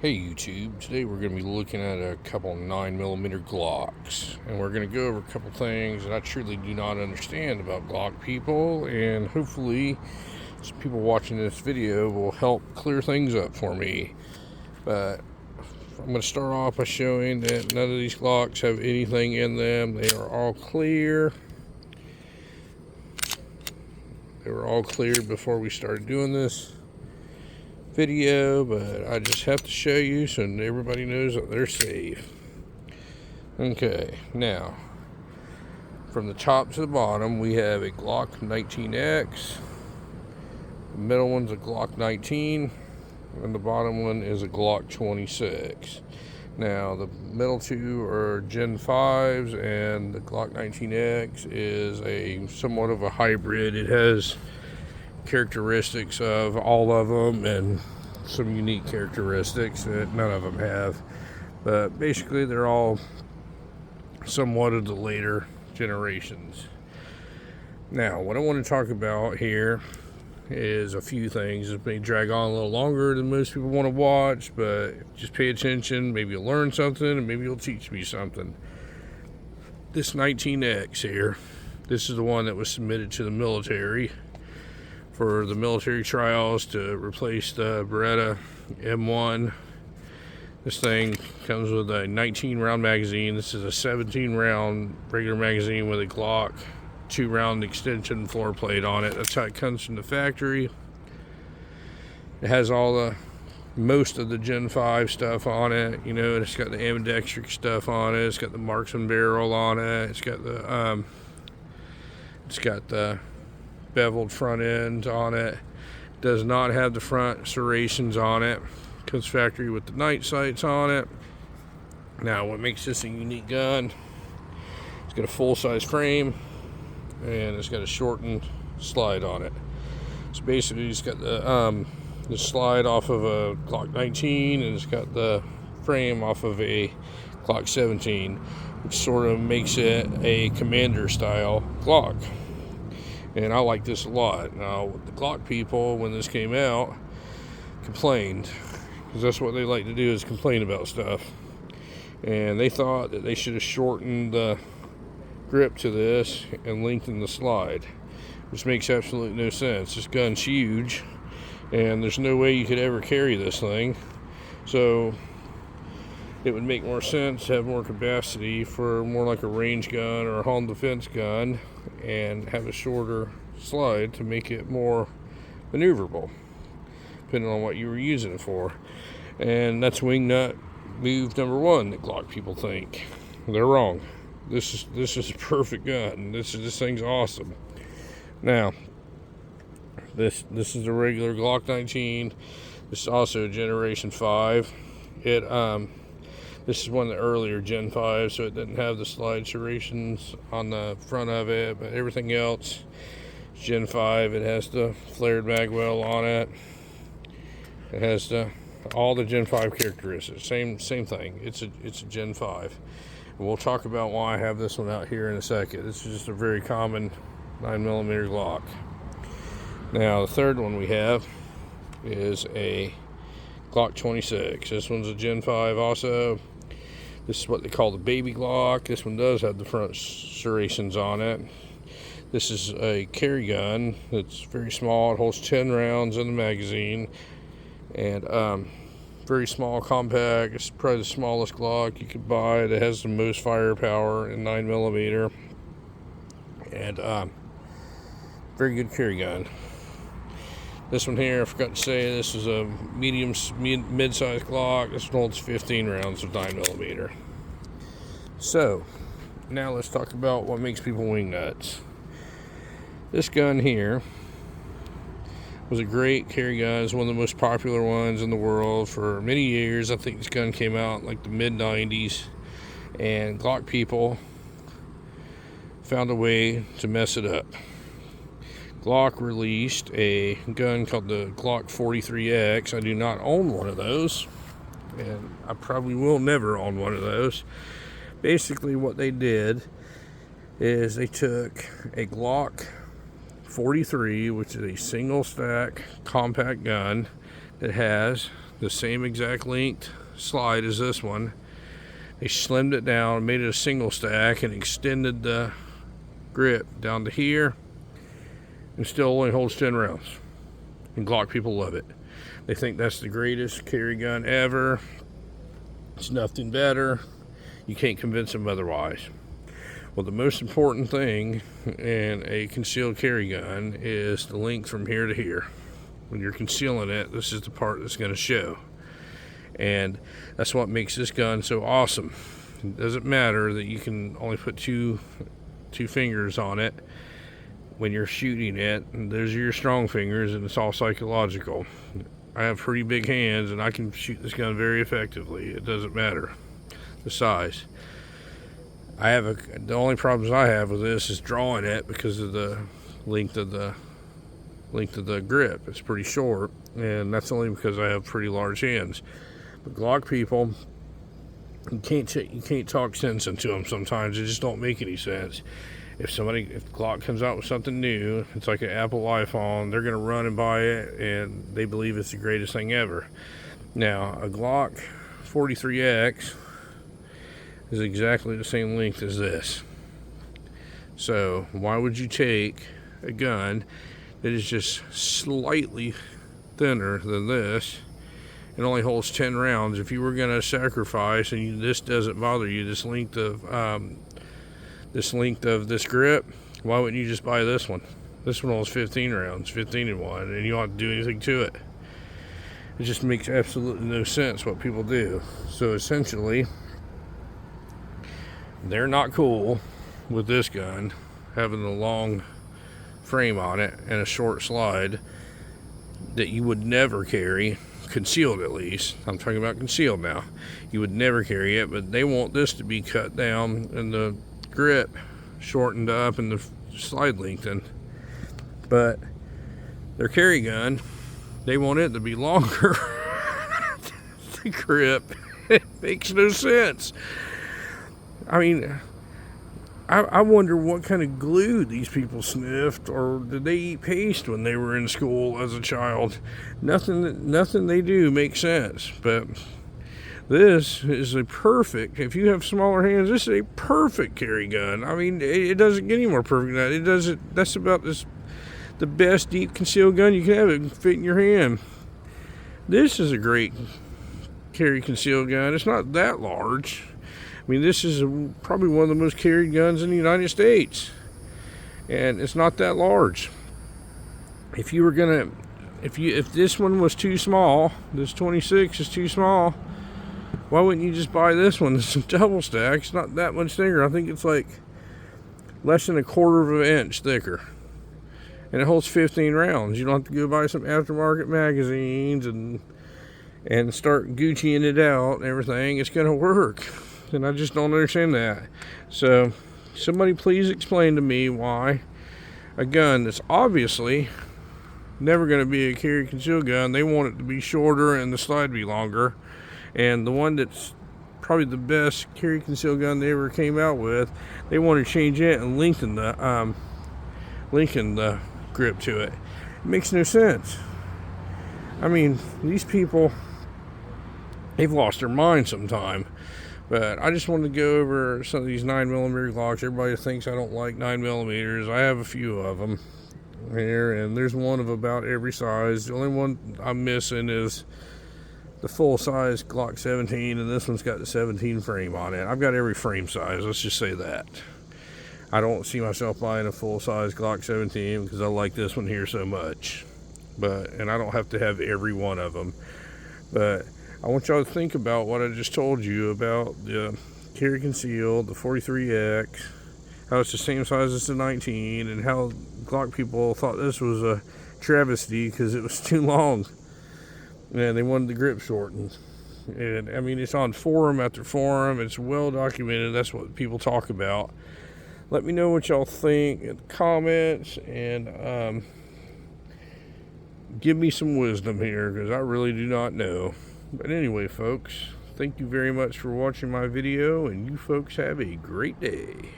Hey YouTube, today we're going to be looking at a couple 9mm Glocks, and we're going to go over a couple things that I truly do not understand about Glock people, and hopefully some people watching this video will help clear things up for me. But I'm going to start off by showing that none of these Glocks have anything in them. They are all clear. They were all cleared before we started doing this video, but I just have to show you so everybody knows that they're safe. Okay, now from the top to the bottom we have a Glock 19X, the middle one's a Glock 19, and the bottom one is a Glock 26. Now the middle two are Gen 5s, and the Glock 19X is a somewhat of a hybrid. It has characteristics of all of them and some unique characteristics that none of them have, but basically they're all somewhat of the later generations. Now what I want to talk about here is a few things. It may drag on a little longer than most people want to watch, but just pay attention. Maybe you'll learn something, and maybe you'll teach me something. This 19X here, this is the one that was submitted to the military for the military trials to replace the Beretta M1. This thing comes with a 19-round magazine. This is a 17-round regular magazine with a Glock 2-round extension floor plate on it. That's how it comes from the factory. It has most of the Gen 5 stuff on it. You know, it's got the ambidextrous stuff on it. It's got the marksman barrel on it. It's got the beveled front end on it. Does not have the front serrations on it. Comes factory with the night sights on it. Now what makes this a unique gun, it's got a full-size frame and it's got a shortened slide on it. So basically it's got the slide off of a Glock 19, and it's got the frame off of a Glock 17, which sort of makes it a commander style Glock. And I like this a lot. Now, the Glock people, when this came out, complained, because that's what they like to do, is complain about stuff. And they thought that they should have shortened the grip to this and lengthened the slide, which makes absolutely no sense. This gun's huge, and there's no way you could ever carry this thing. So it would make more sense to have more capacity for more like a range gun or a home defense gun, and have a shorter slide to make it more maneuverable, depending on what you were using it for. And that's wing nut move number one that Glock people think. They're wrong. This is a perfect gun. This thing's awesome. Now, this is a regular Glock 19. This is also a Generation 5. This is one of the earlier Gen 5, so it didn't have the slide serrations on the front of it, but everything else is Gen 5. It has the flared mag well on it. It has all the Gen 5 characteristics. Same thing. It's a Gen 5. And we'll talk about why I have this one out here in a second. This is just a very common 9mm Glock. Now, the third one we have is a Glock 26. This one's a Gen 5 also. This is what they call the baby Glock. This one does have the front serrations on it. This is a carry gun. It's very small. It holds 10 rounds in the magazine. And very small, compact. It's probably the smallest Glock you could buy that has the most firepower in 9mm. And very good carry gun. This one here, I forgot to say, this is a mid-sized Glock. This one holds 15 rounds of 9mm. So, now let's talk about what makes people wing nuts. This gun here was a great carry gun. It's one of the most popular ones in the world for many years. I think this gun came out in like the mid-90s, and Glock people found a way to mess it up. Glock released a gun called the Glock 43X. I do not own one of those, and I probably will never own one of those. Basically what they did is they took a Glock 43, which is a single stack compact gun that has the same exact length slide as this one. They slimmed it down, made it a single stack, and extended the grip down to here, and still only holds 10 rounds. And Glock people love it. They think that's the greatest carry gun ever. It's nothing better. You can't convince them otherwise. Well, the most important thing in a concealed carry gun is the length from here to here. When you're concealing it, this is the part that's going to show. And that's what makes this gun so awesome. It doesn't matter that you can only put two fingers on it when you're shooting it, and those are your strong fingers, and it's all psychological. I have pretty big hands, and I can shoot this gun very effectively. It doesn't matter the size. The only problems I have with this is drawing it because of the length of the grip. It's pretty short, and that's only because I have pretty large hands. But Glock people, you can't talk sense into them sometimes. It just don't make any sense. If Glock comes out with something new, it's like an Apple iPhone, they're gonna run and buy it, and they believe it's the greatest thing ever. Now, a Glock 43X is exactly the same length as this. So why would you take a gun that is just slightly thinner than this and only holds 10 rounds? If you were going to sacrifice, and this doesn't bother you, this length of this grip, why wouldn't you just buy this one? This one holds 15 rounds, 15 in one, and you don't have to do anything to it. It just makes absolutely no sense what people do. So essentially, they're not cool with this gun having a long frame on it and a short slide that you would never carry, concealed at least. I'm talking about concealed now. You would never carry it, but they want this to be cut down and the grip shortened up and the slide lengthened. But their carry gun, they want it to be longer. The grip, it makes no sense. I mean, I wonder what kind of glue these people sniffed, or did they eat paste when they were in school as a child? Nothing they do makes sense. But this is a perfect, if you have smaller hands, this is a perfect carry gun. I mean, it doesn't get any more perfect than that. That's about the best deep concealed gun you can have. It can fit in your hand. This is a great carry concealed gun. It's not that large. I mean, this is probably one of the most carried guns in the United States, and it's not that large. If this one was too small, this 26 is too small, why wouldn't you just buy this one? It's a double stack. It's not that much thicker. I think it's like less than a quarter of an inch thicker, and it holds 15 rounds. You don't have to go buy some aftermarket magazines and start Gucciing it out and everything. It's gonna work. And I just don't understand that. So somebody please explain to me why a gun that's obviously never going to be a carry concealed gun, they want it to be shorter and the slide be longer, and the one that's probably the best carry concealed gun they ever came out with, they want to change it and lengthen the grip to it. It makes no sense. I mean, these people, they've lost their mind sometime. But I just wanted to go over some of these 9mm Glocks. Everybody thinks I don't like 9mm. I have a few of them here, and there's one of about every size. The only one I'm missing is the full-size Glock 17, and this one's got the 17 frame on it. I've got every frame size, let's just say that. I don't see myself buying a full-size Glock 17 because I like this one here so much. And I don't have to have every one of them. But I want y'all to think about what I just told you about the carry concealed, the 43X, how it's the same size as the 19, and how Glock people thought this was a travesty because it was too long. And they wanted the grip shortened. And I mean, it's on forum after forum. It's well documented. That's what people talk about. Let me know what y'all think in the comments, and give me some wisdom here, because I really do not know. But anyway, folks, thank you very much for watching my video, and you folks have a great day.